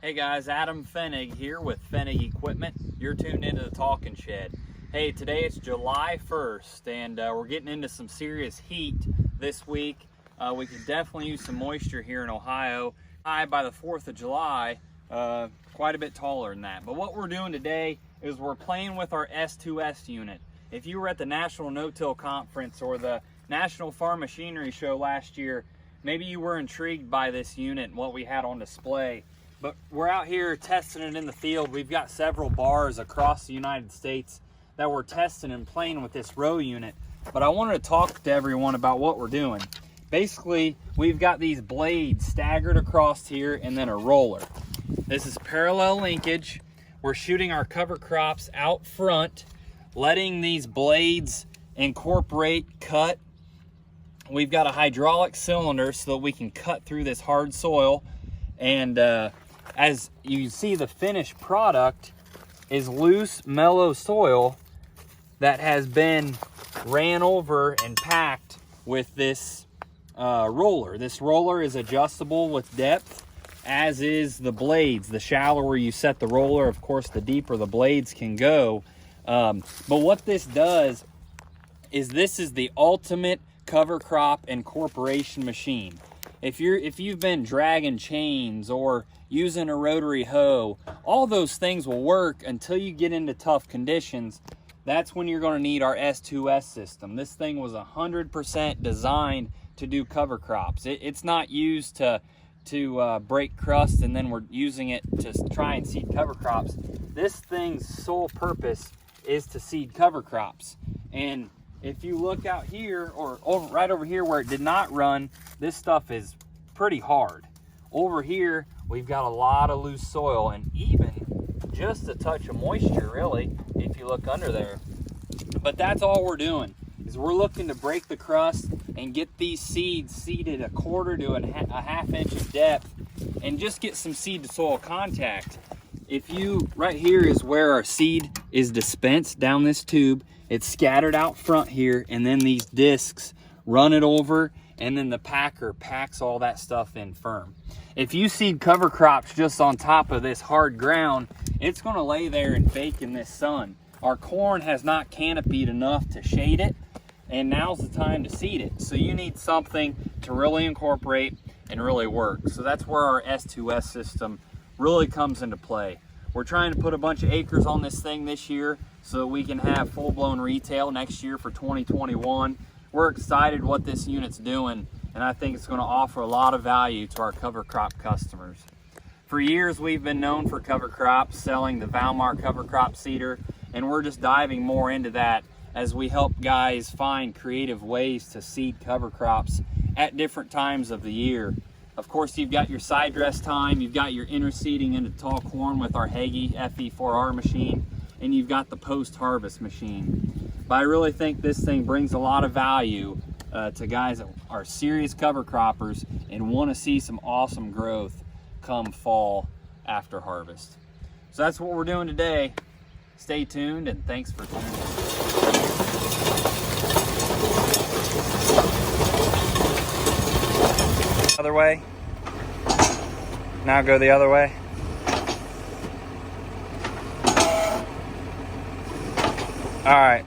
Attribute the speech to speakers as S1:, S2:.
S1: Hey guys, Adam Fennig here with Fennig Equipment. You're tuned into the Talking Shed. Hey, today it's July 1st and we're getting into some serious heat this week. We could definitely use some moisture here in Ohio. High by the 4th of July, quite a bit taller than that. But what we're doing today is we're playing with our S2S unit. If you were at the National No-Till Conference or the National Farm Machinery Show last year, maybe you were intrigued by this unit and what we had on display. But we're out here testing it in the field. We've got several bars across the United States that we're testing and playing with this row unit. But I wanted to talk to everyone about what we're doing. Basically, we've got these blades staggered across here and then a roller. This is parallel linkage. We're shooting our cover crops out front, letting these blades incorporate, cut. We've got a hydraulic cylinder so that we can cut through this hard soil. And as you see, the finished product is loose, mellow soil that has been ran over and packed with this roller. This roller is adjustable with depth, as is the blades. The shallower you set the roller, of course, the deeper the blades can go. But what this does is this is the ultimate cover crop incorporation machine. If you've been dragging chains or using a rotary hoe, all those things will work until you get into tough conditions. That's when you're going to need our S2S system. This thing was 100% designed to do cover crops. It's not used to break crust and then we're using it to try and seed cover crops. This thing's sole purpose is to seed cover crops. And if you look out here or right over here where it did not run, this stuff is pretty hard. Over here, we've got a lot of loose soil and even just a touch of moisture, really, if you look under there. But that's all we're doing, is we're looking to break the crust and get these seeds seeded a quarter to a half inch of depth and just get some seed to soil contact. Right here is where our seed is dispensed down this tube. It's scattered out front here, and then these discs run it over, and then the packer packs all that stuff in firm. If you seed cover crops just on top of this hard ground, it's gonna lay there and bake in this sun. Our corn has not canopied enough to shade it, and now's the time to seed it. So you need something to really incorporate and really work. So that's where our S2S system really comes into play. We're trying to put a bunch of acres on this thing this year so we can have full-blown retail next year for 2021. We're excited what this unit's doing, and I think it's going to offer a lot of value to our cover crop customers. For years, we've been known for cover crops, selling the Valmar cover crop seeder, and we're just diving more into that as we help guys find creative ways to seed cover crops at different times of the year. Of course, you've got your side dress time, you've got your interseeding into tall corn with our Hagee FE4R machine, and you've got the post-harvest machine. But I really think this thing brings a lot of value to guys that are serious cover croppers and want to see some awesome growth come fall after harvest. So that's what we're doing today. Stay tuned and thanks for tuning in. Other way. Now go the other way. All right.